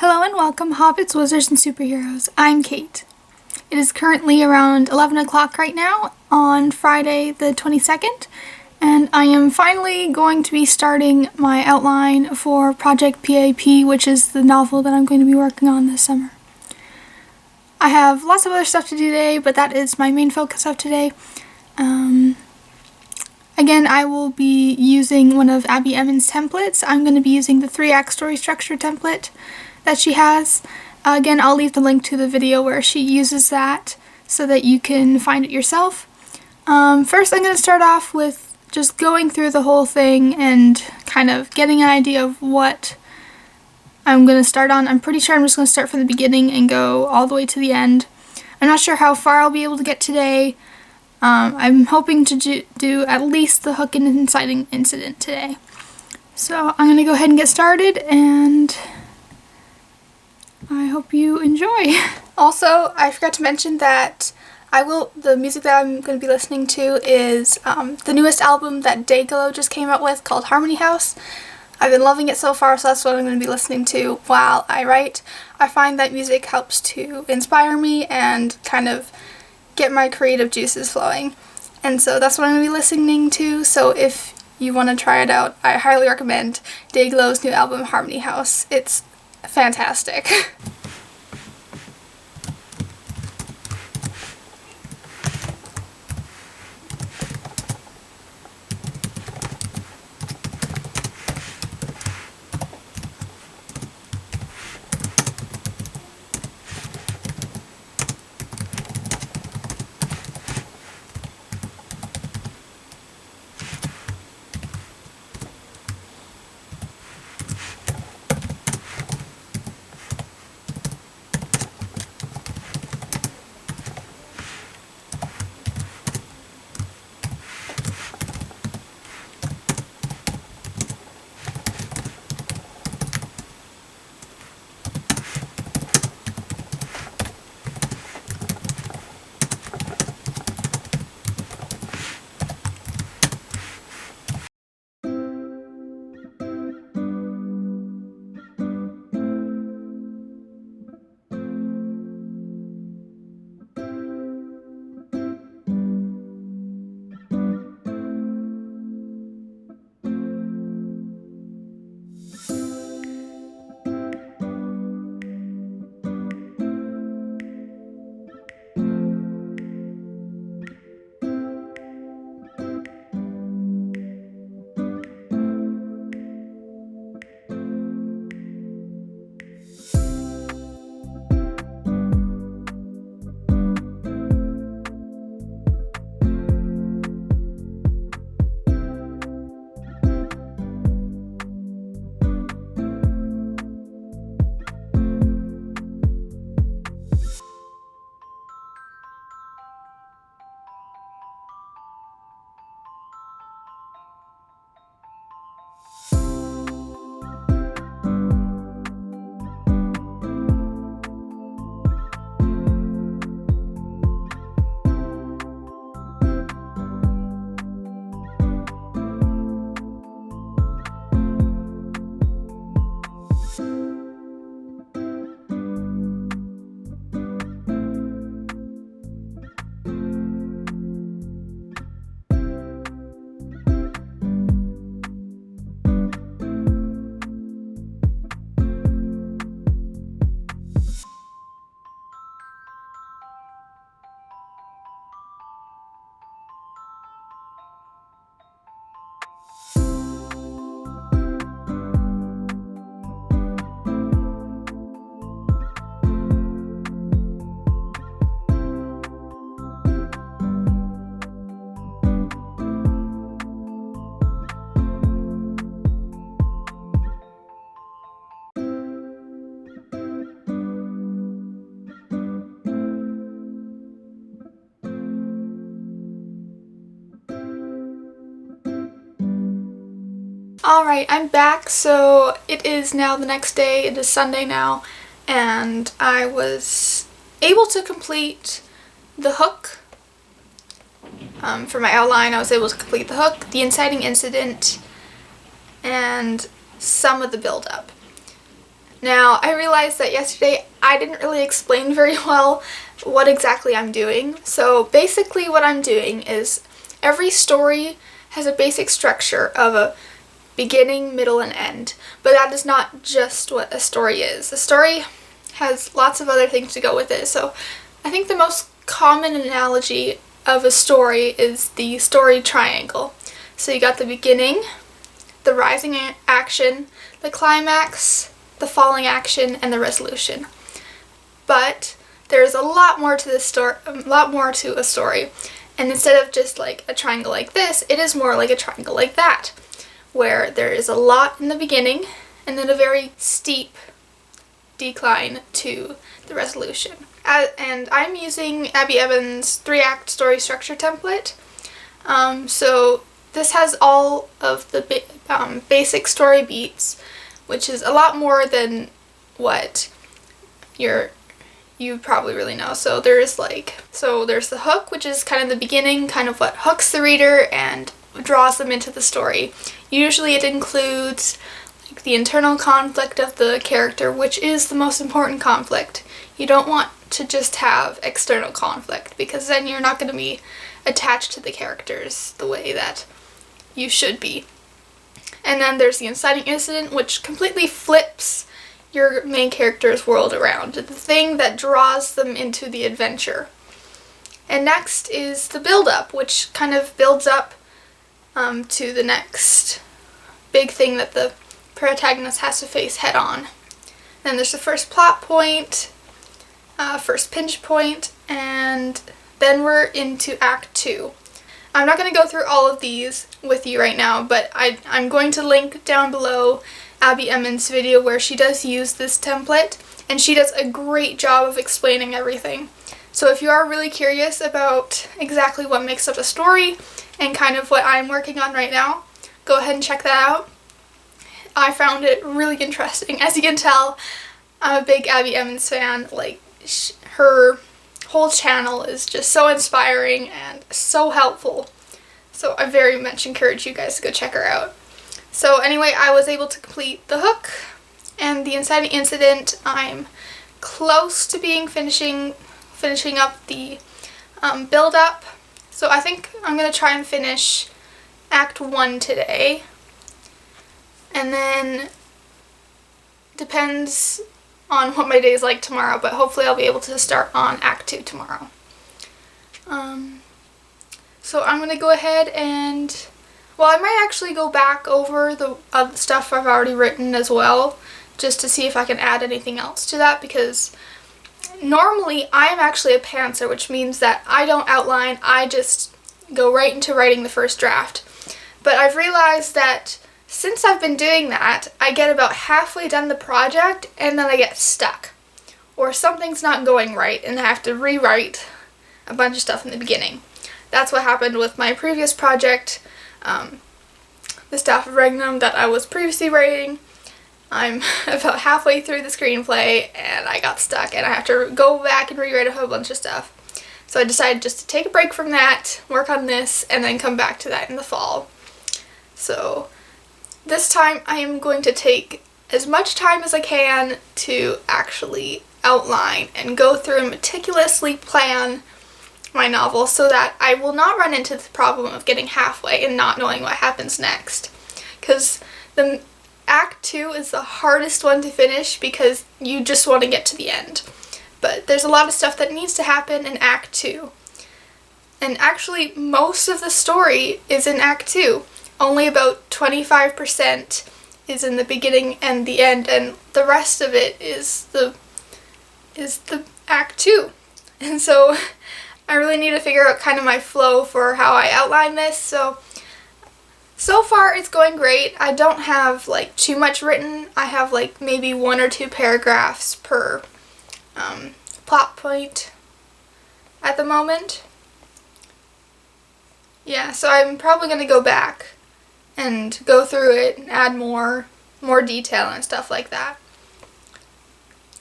Hello and welcome, Hobbits, Wizards, and Superheroes. I'm Kate. It is currently around 11 o'clock right now on Friday the 22nd, and I am finally going to be starting my outline for Project PAP, which is the novel that I'm going to be working on this summer. I have lots of other stuff to do today, but that is my main focus of today. Again, I will be using one of Abby Emmons' templates. I'm going to be using the 3-act story structure template that she has. Again, I'll leave the link to the video where she uses that so that you can find it yourself. First, I'm going to start off with just going through the whole thing and kind of getting an idea of what I'm going to start on. I'm pretty sure I'm just going to start from the beginning and go all the way to the end. I'm not sure how far I'll be able to get today. I'm hoping to do at least the hook and inciting incident today. So I'm going to go ahead and get started, and I hope you enjoy. Also, I forgot to mention that the music that I'm going to be listening to is the newest album that Dayglow just came out with called Harmony House. I've been loving it so far, so that's what I'm going to be listening to while I write. I find that music helps to inspire me and kind of get my creative juices flowing. And so that's what I'm going to be listening to, so if you want to try it out, I highly recommend Dayglow's new album, Harmony House. It's fantastic. Alright, I'm back. So it is now the next day. It is Sunday now, and I was able to complete the hook. For my outline, I was able to complete the hook, the inciting incident, and some of the build-up. Now, I realized that yesterday I didn't really explain very well what exactly I'm doing. So basically what I'm doing is every story has a basic structure of a beginning, middle, and end. But that is not just what a story is. A story has lots of other things to go with it. So I think the most common analogy of a story is the story triangle. So you got the beginning, the rising action, the climax, the falling action, and the resolution. But there's a lot more to this story, a story. And instead of just like a triangle like this, it is more like a triangle like that, where there is a lot in the beginning and then a very steep decline to the resolution. And I'm using Abby Evans' 3-act story structure template. So this has all of the basic story beats, which is a lot more than what you probably really know. So there's the hook, which is kind of the beginning, kind of what hooks the reader and draws them into the story. Usually it includes like the internal conflict of the character, which is the most important conflict. You don't want to just have external conflict, because then you're not going to be attached to the characters the way that you should be. And then there's the inciting incident, which completely flips your main character's world around, the thing that draws them into the adventure. And next is the build-up, which kind of builds up to the next big thing that the protagonist has to face head on. Then there's the first plot point, first pinch point, and then we're into Act 2. I'm not going to go through all of these with you right now, but I'm going to link down below Abby Emmons' video where she does use this template, and she does a great job of explaining everything. So if you are really curious about exactly what makes up a story and kind of what I'm working on right now, go ahead and check that out. I found it really interesting. As you can tell, I'm a big Abby Emmons fan. Like, her whole channel is just so inspiring and so helpful. So I very much encourage you guys to go check her out. So anyway, I was able to complete the hook and the inciting incident. I'm close to finishing up the build-up. So I think I'm going to try and finish Act 1 today. And then depends on what my day is like tomorrow, but hopefully I'll be able to start on Act 2 tomorrow. So I'm going to go ahead and, well, I might actually go back over the stuff I've already written as well, just to see if I can add anything else to that, because normally I am actually a pantser, which means that I don't outline, I just go right into writing the first draft. But I've realized that since I've been doing that, I get about halfway done the project and then I get stuck. Or something's not going right and I have to rewrite a bunch of stuff in the beginning. That's what happened with my previous project, the Staff of Regnum that I was previously writing. I'm about halfway through the screenplay and I got stuck and I have to go back and rewrite a whole bunch of stuff. So I decided just to take a break from that, work on this, and then come back to that in the fall. So this time I am going to take as much time as I can to actually outline and go through and meticulously plan my novel so that I will not run into the problem of getting halfway and not knowing what happens next. Because the Act 2 is the hardest one to finish because you just want to get to the end. But there's a lot of stuff that needs to happen in Act 2. And actually, most of the story is in Act 2. Only about 25% is in the beginning and the end, and the rest of it is the Act 2. And so I really need to figure out kind of my flow for how I outline this. So far it's going great. I don't have like too much written. I have like maybe 1 or 2 paragraphs per plot point at the moment. Yeah, so I'm probably going to go back and go through it and add more detail and stuff like that.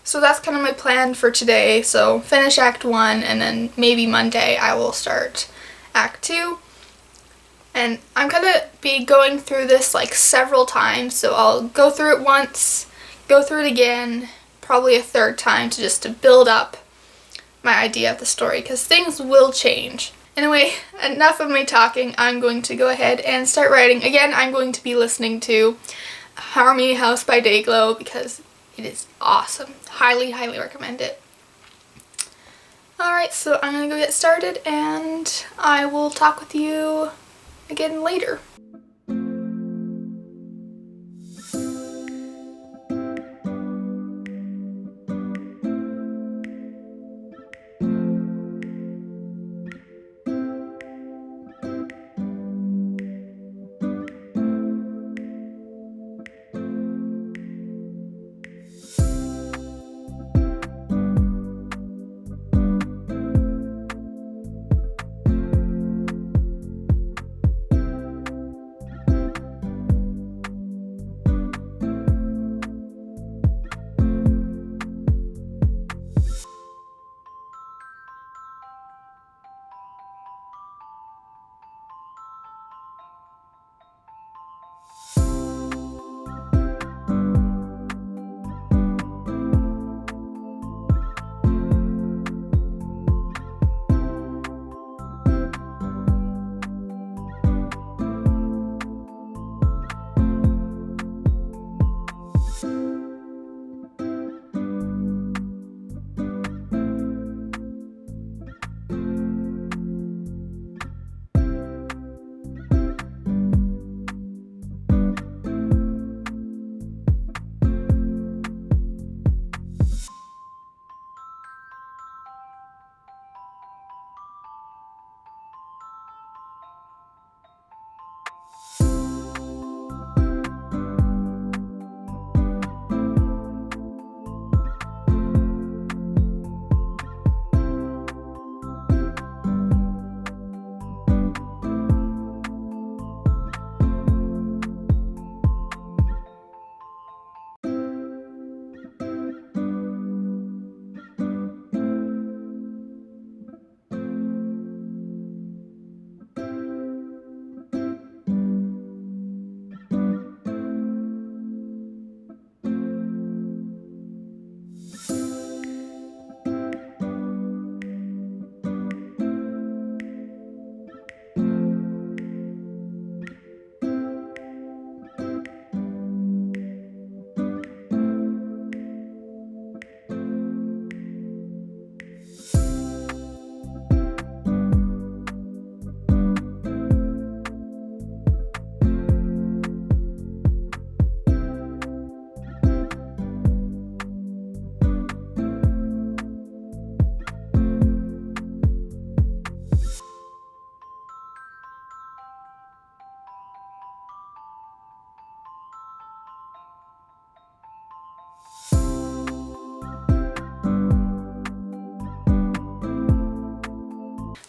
So that's kind of my plan for today. So finish Act 1 and then maybe Monday I will start Act 2. And I'm going to be going through this like several times, so I'll go through it once, go through it again, probably a third time, to build up my idea of the story, because things will change. Anyway, enough of me talking. I'm going to go ahead and start writing. Again, I'm going to be listening to Harmony House by Dayglow because it is awesome. Highly, highly recommend it. Alright, so I'm gonna go get started and I will talk with you again later.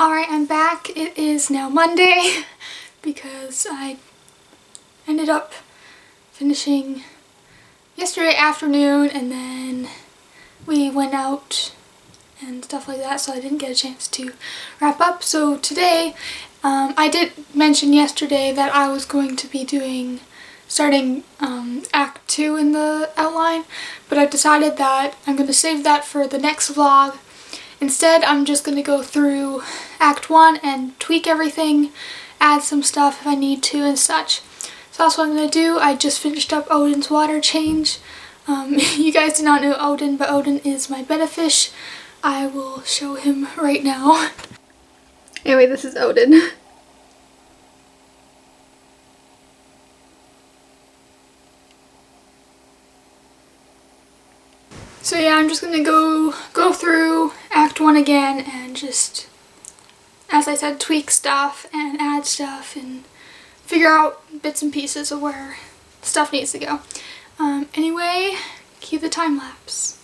Alright, I'm back. It is now Monday because I ended up finishing yesterday afternoon and then we went out and stuff like that, so I didn't get a chance to wrap up. So today, I did mention yesterday that I was going to be starting Act 2 in the outline, but I've decided that I'm going to save that for the next vlog. Instead, I'm just going to go through Act 1 and tweak everything, add some stuff if I need to and such. So that's what I'm going to do. I just finished up Odin's water change. You guys do not know Odin, but Odin is my benefish. I will show him right now. Anyway, this is Odin. So yeah, I'm just gonna go through Act 1 again and just, as I said, tweak stuff and add stuff and figure out bits and pieces of where stuff needs to go. Anyway, cue the time lapse.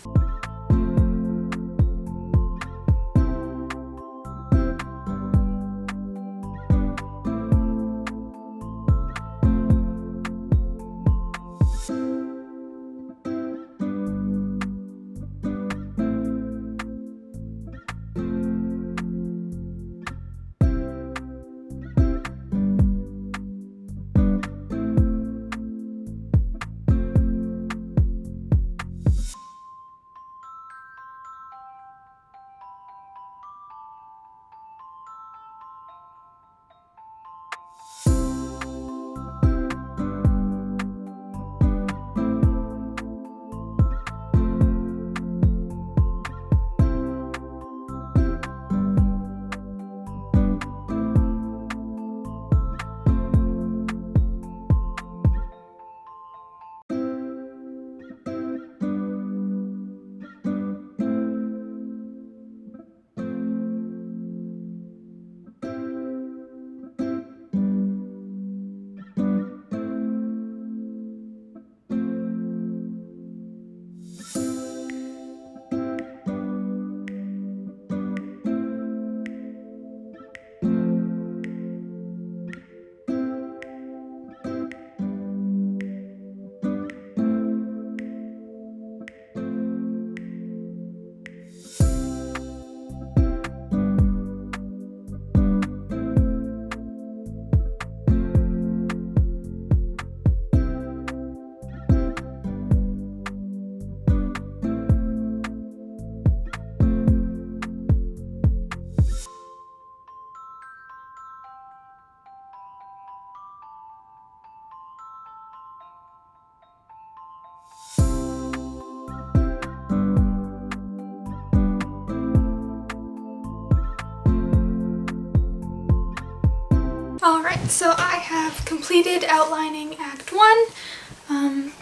Alright, so I have completed outlining Act 1,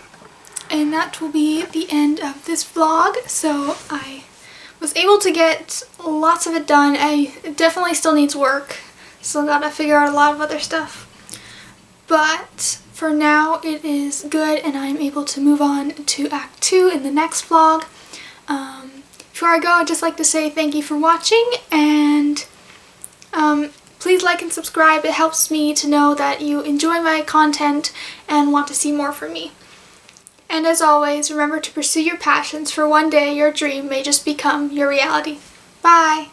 and that will be the end of this vlog. So I was able to get lots of it done. It definitely still needs work. Still gotta figure out a lot of other stuff. But for now it is good and I'm able to move on to Act 2 in the next vlog. Before I go, I'd just like to say thank you for watching, and please like and subscribe. It helps me to know that you enjoy my content and want to see more from me. And as always, remember to pursue your passions, for one day your dream may just become your reality. Bye!